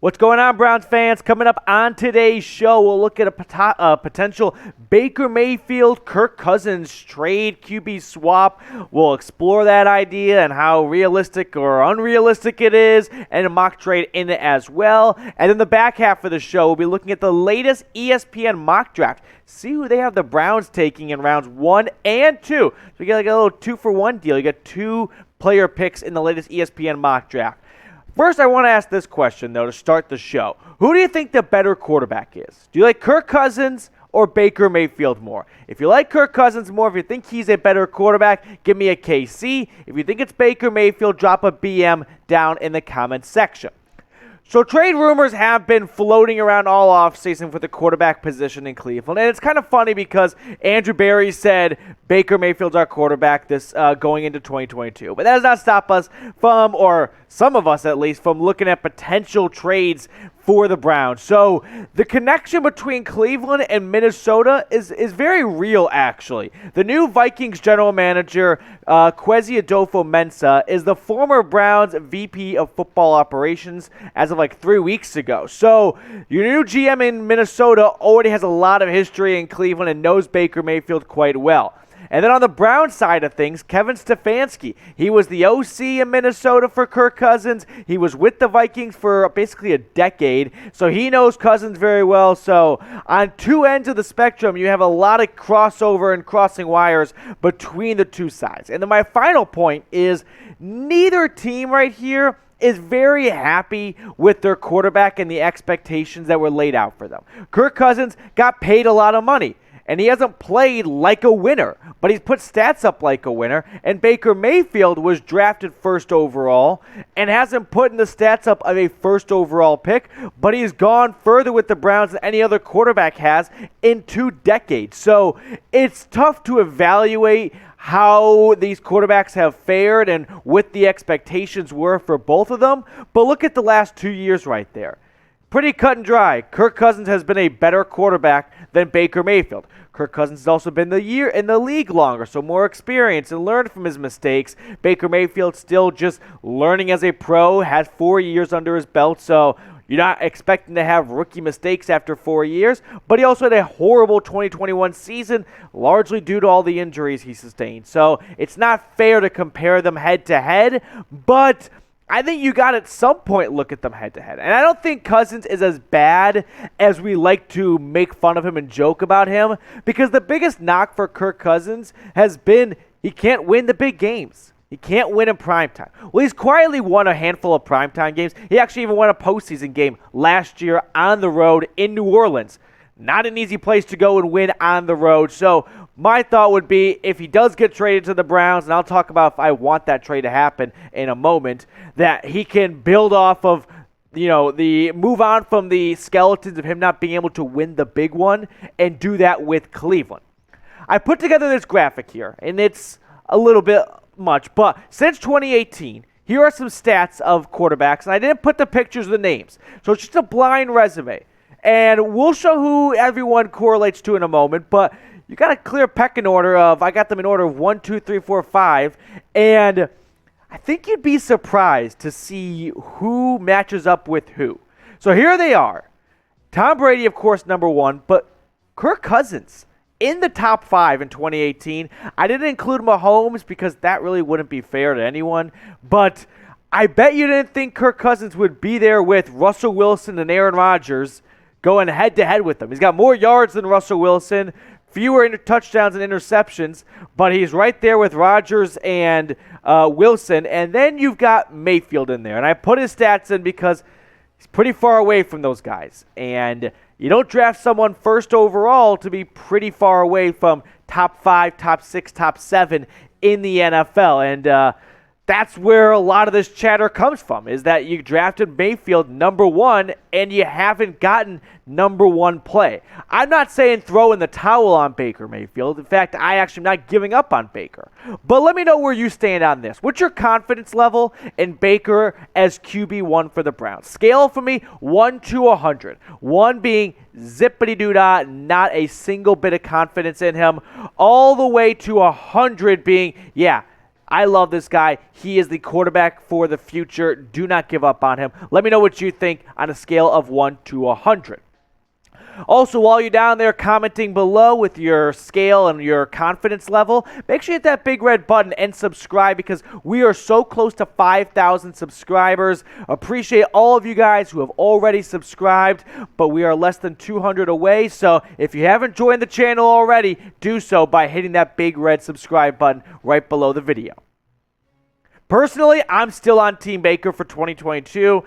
What's going on, Browns fans? Coming up on today's show, we'll look at a potential Baker Mayfield, Kirk Cousins trade QB swap. We'll explore that idea and how realistic or unrealistic it is, and a mock trade in it as well. And in the back half of the show, we'll be looking at the latest ESPN Mock Draft. See who they have the Browns taking in rounds 1 and 2. So you get like a little 2-for-1 deal. You get 2 player picks in the latest ESPN Mock Draft. First, I want to ask this question, though, to start the show. Who do you think the better quarterback is? Do you like Kirk Cousins or Baker Mayfield more? If you like Kirk Cousins more, if you think he's a better quarterback, give me a KC. If you think it's Baker Mayfield, drop a BM down in the comments section. So trade rumors have been floating around all offseason for the quarterback position in Cleveland. And it's kind of funny because Andrew Berry said Baker Mayfield's our quarterback this going into 2022. But that does not stop us from, or some of us at least, from looking at potential trades for the Browns. So the connection between Cleveland and Minnesota is very real, actually. The new Vikings general manager, Kwesi Adolfo-Mensah, is the former Browns VP of football operations as of like 3 weeks ago. So your new GM in Minnesota already has a lot of history in Cleveland and knows Baker Mayfield quite well. And then on the Browns side of things, Kevin Stefanski. He was the OC in Minnesota for Kirk Cousins. He was with the Vikings for basically a decade, so he knows Cousins very well. So on two ends of the spectrum, you have a lot of crossover and crossing wires between the two sides. And then my final point is neither team right here is very happy with their quarterback and the expectations that were laid out for them. Kirk Cousins got paid a lot of money, and he hasn't played like a winner, but he's put stats up like a winner. And Baker Mayfield was drafted first overall and hasn't put in the stats up of a first overall pick, but he's gone further with the Browns than any other quarterback has in 2 decades. So it's tough to evaluate how these quarterbacks have fared and what the expectations were for both of them. But look at the last 2 years right there. Pretty cut and dry. Kirk Cousins has been a better quarterback than Baker Mayfield. Kirk Cousins has also been in the league longer, so more experience and learned from his mistakes. Baker Mayfield still just learning as a pro, has 4 years under his belt, so you're not expecting to have rookie mistakes after 4 years. But he also had a horrible 2021 season, largely due to all the injuries he sustained. So it's not fair to compare them head to head, but I think you got at some point look at them head-to-head. And I don't think Cousins is as bad as we like to make fun of him and joke about him, because the biggest knock for Kirk Cousins has been he can't win the big games. He can't win in primetime. Well, he's quietly won a handful of primetime games. He actually even won a postseason game last year on the road in New Orleans. Not an easy place to go and win on the road. So my thought would be if he does get traded to the Browns, and I'll talk about if I want that trade to happen in a moment, that he can build off of, the move on from the skeletons of him not being able to win the big one and do that with Cleveland. I put together this graphic here, and it's a little bit much, but since 2018, here are some stats of quarterbacks, and I didn't put the pictures of the names, so it's just a blind resume. And we'll show who everyone correlates to in a moment, but you got a clear pecking order of, I got them in order of 1, 2, 3, 4, 5, and I think you'd be surprised to see who matches up with who. So here they are. Tom Brady, of course, number 1, but Kirk Cousins in the top 5 in 2018. I didn't include Mahomes because that really wouldn't be fair to anyone, but I bet you didn't think Kirk Cousins would be there with Russell Wilson and Aaron Rodgers going head-to-head with them. He's got more yards than Russell Wilson, fewer touchdowns and interceptions, but he's right there with Rodgers and Wilson. And then you've got Mayfield in there. And I put his stats in because he's pretty far away from those guys. And you don't draft someone first overall to be pretty far away from top 5, top 6, top 7 in the NFL. And that's where a lot of this chatter comes from, is that you drafted Mayfield number 1 and you haven't gotten number 1 play. I'm not saying throw in the towel on Baker Mayfield. In fact, I actually am not giving up on Baker. But let me know where you stand on this. What's your confidence level in Baker as QB1 for the Browns? Scale for me 1 to 100. 1 being zippity-doo-dah, not a single bit of confidence in him, all the way to 100 being, yeah, I love this guy. He is the quarterback for the future. Do not give up on him. Let me know what you think on a scale of 1 to 100. Also, while you're down there commenting below with your scale and your confidence level, make sure you hit that big red button and subscribe because we are so close to 5,000 subscribers. Appreciate all of you guys who have already subscribed, but we are less than 200 away. So if you haven't joined the channel already, do so by hitting that big red subscribe button right below the video. Personally, I'm still on Team Baker for 2022.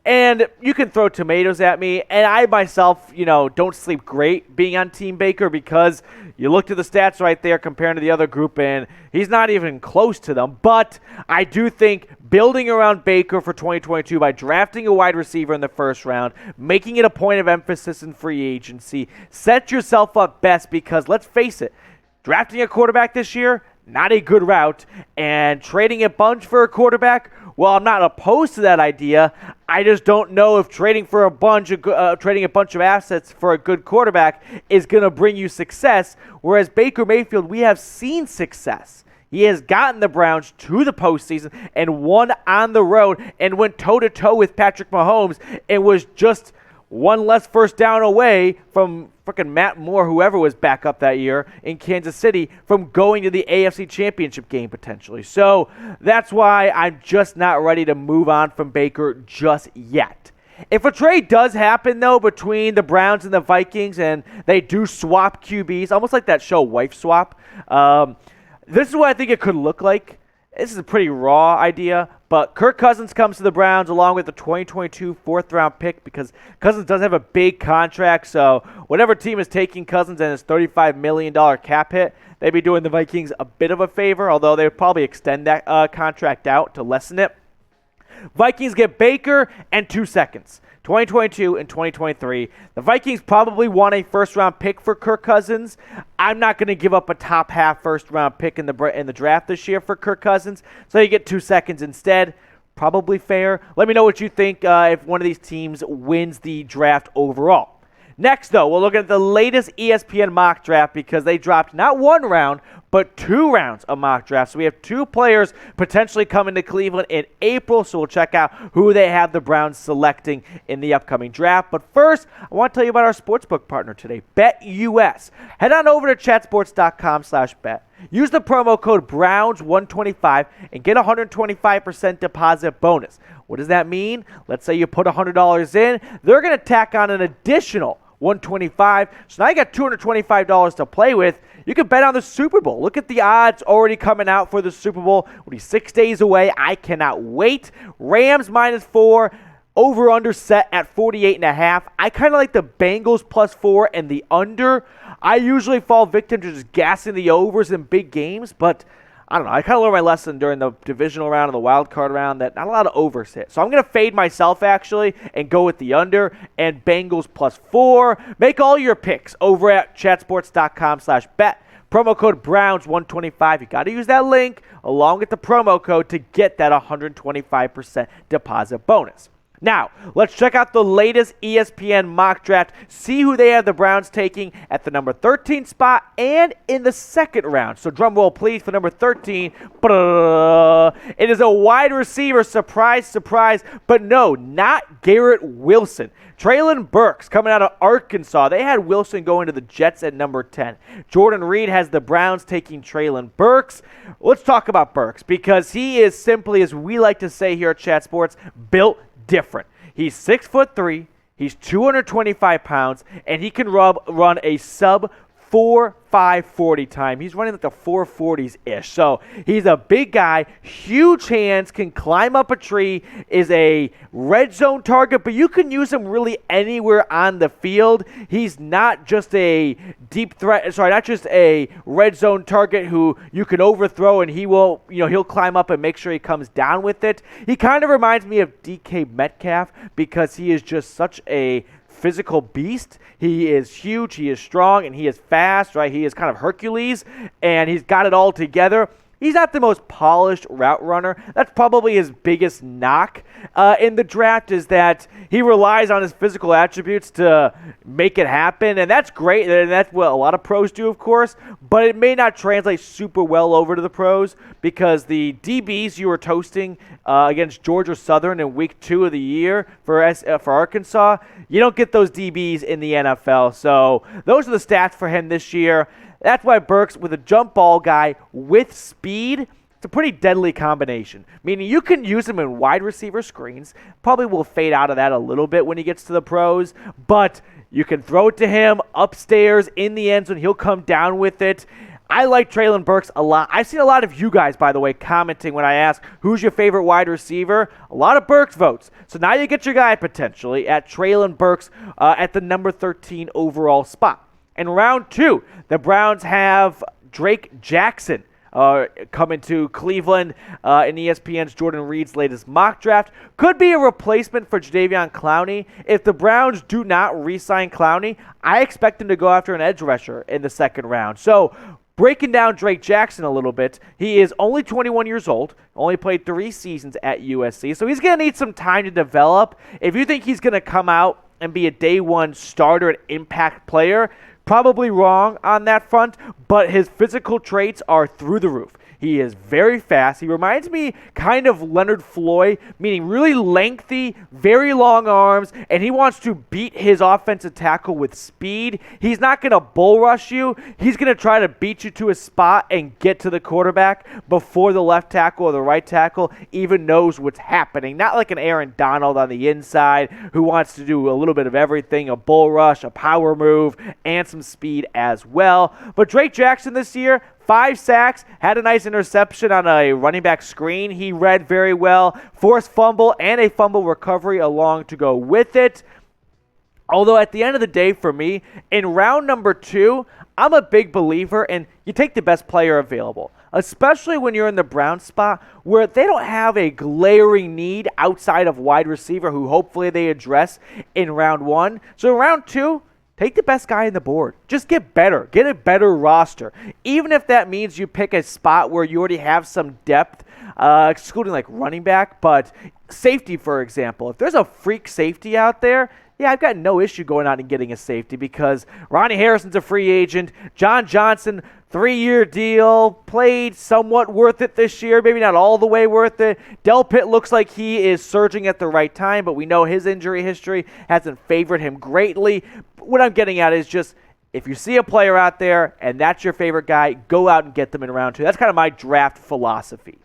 And you can throw tomatoes at me, and I myself, don't sleep great being on Team Baker because you look to the stats right there comparing to the other group, and he's not even close to them. But I do think building around Baker for 2022 by drafting a wide receiver in the first round, making it a point of emphasis in free agency, set yourself up best because, let's face it, drafting a quarterback this year, not a good route, and trading a bunch for a quarterback, well, I'm not opposed to that idea. I just don't know if trading a bunch of assets for a good quarterback is going to bring you success. Whereas Baker Mayfield, we have seen success. He has gotten the Browns to the postseason and won on the road and went toe-to-toe with Patrick Mahomes and was just one less first down away from freaking Matt Moore, whoever was back up that year in Kansas City, from going to the AFC Championship game potentially. So that's why I'm just not ready to move on from Baker just yet. If a trade does happen, though, between the Browns and the Vikings, and they do swap QBs, almost like that show Wife Swap, this is what I think it could look like. This is a pretty raw idea, but Kirk Cousins comes to the Browns along with the 2022 fourth-round pick because Cousins does have a big contract, so whatever team is taking Cousins and his $35 million cap hit, they'd be doing the Vikings a bit of a favor, although they would probably extend that contract out to lessen it. Vikings get Baker and 2 seconds. 2022 and 2023. The Vikings probably want a first-round pick for Kirk Cousins. I'm not going to give up a top-half first-round pick in the draft this year for Kirk Cousins, so you get 2 seconds instead. Probably fair. Let me know what you think if one of these teams wins the draft overall. Next, though, we'll look at the latest ESPN mock draft because they dropped not 1 round, but 2 rounds of mock draft. So we have 2 players potentially coming to Cleveland in April, so we'll check out who they have the Browns selecting in the upcoming draft. But first, I want to tell you about our sportsbook partner today, BetUS. Head on over to chatsports.com/bet. Use the promo code Browns125 and get a 125% deposit bonus. What does that mean? Let's say you put $100 in. They're going to tack on an additional $125. So now you got $225 to play with. You can bet on the Super Bowl. Look at the odds already coming out for the Super Bowl. It'll be 6 days away. I cannot wait. Rams -4. Over-under set at 48.5. I kind of like the Bengals +4 and the under. I usually fall victim to just gassing the overs in big games, but I don't know. I kind of learned my lesson during the divisional round and the wild card round that not a lot of overs hit. So I'm going to fade myself, actually, and go with the under and Bengals +4. Make all your picks over at chatsports.com/bet. Promo code Browns125. You got to use that link along with the promo code to get that 125% deposit bonus. Now, let's check out the latest ESPN mock draft, see who they have the Browns taking at the number 13 spot and in the second round. So drum roll, please, for number 13. It is a wide receiver, surprise, surprise, but no, not Garrett Wilson. Treylon Burks coming out of Arkansas. They had Wilson going to the Jets at number 10. Jordan Reid has the Browns taking Treylon Burks. Let's talk about Burks because he is simply, as we like to say here at Chat Sports, built different. He's 6'3", he's 225 pounds, and he can run a sub 4.5 40 time. He's running like the 440s-ish. So he's a big guy, huge hands, can climb up a tree, is a red zone target, but you can use him really anywhere on the field. He's not just a not just a red zone target who you can overthrow and he'll climb up and make sure he comes down with it. He kind of reminds me of DK Metcalf because he is just such a physical beast. He is huge, he is strong, and he is fast, right? He is kind of Hercules, and he's got it all together. He's not the most polished route runner. That's probably his biggest knock in the draft, is that he relies on his physical attributes to make it happen, and that's great, and that's what a lot of pros do, of course, but it may not translate super well over to the pros because the DBs you were toasting against Georgia Southern in week 2 of the year for Arkansas, you don't get those DBs in the NFL, so those are the stats for him this year. That's why Burks, with a jump ball guy with speed, it's a pretty deadly combination. Meaning you can use him in wide receiver screens. Probably will fade out of that a little bit when he gets to the pros. But you can throw it to him upstairs in the end zone. He'll come down with it. I like Treylon Burks a lot. I've seen a lot of you guys, by the way, commenting when I ask who's your favorite wide receiver. A lot of Burks votes. So now you get your guy potentially at Treylon Burks at the number 13 overall spot. In round 2, the Browns have Drake Jackson coming to Cleveland in ESPN's Jordan Reid's latest mock draft. Could be a replacement for Jadeveon Clowney. If the Browns do not re-sign Clowney, I expect them to go after an edge rusher in the second round. So breaking down Drake Jackson a little bit, he is only 21 years old, only played 3 seasons at USC, so he's going to need some time to develop. If you think he's going to come out and be a day one starter and impact player, probably wrong on that front, but his physical traits are through the roof. He is very fast. He reminds me kind of Leonard Floyd, meaning really lengthy, very long arms, and he wants to beat his offensive tackle with speed. He's not going to bull rush you. He's going to try to beat you to a spot and get to the quarterback before the left tackle or the right tackle even knows what's happening. Not like an Aaron Donald on the inside who wants to do a little bit of everything, a bull rush, a power move, and some speed as well. But Drake Jackson this year, 5 sacks, had a nice interception on a running back screen. He read very well, forced fumble and a fumble recovery along to go with it. Although at the end of the day for me, in round number 2, I'm a big believer in you take the best player available, especially when you're in the Browns spot where they don't have a glaring need outside of wide receiver who hopefully they address in round 1. So in round 2, take the best guy on the board. Just get better. Get a better roster. Even if that means you pick a spot where you already have some depth, excluding like running back, but safety, for example. If there's a freak safety out there, yeah, I've got no issue going out and getting a safety because Ronnie Harrison's a free agent. John Johnson, 3-year deal, played somewhat worth it this year, maybe not all the way worth it. Del Pitt looks like he is surging at the right time, but we know his injury history hasn't favored him greatly. What I'm getting at is just if you see a player out there and that's your favorite guy, go out and get them in round 2. That's kind of my draft philosophy.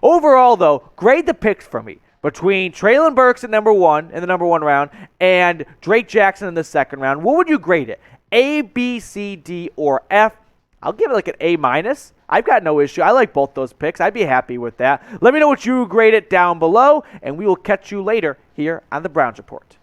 Overall, though, grade the picks for me between Treylon Burks at number 1 in the number 1 round and Drake Jackson in the second round. What would you grade it? A, B, C, D, or F? I'll give it like an A-. I've got no issue. I like both those picks. I'd be happy with that. Let me know what you grade it down below, and we will catch you later here on the Browns Report.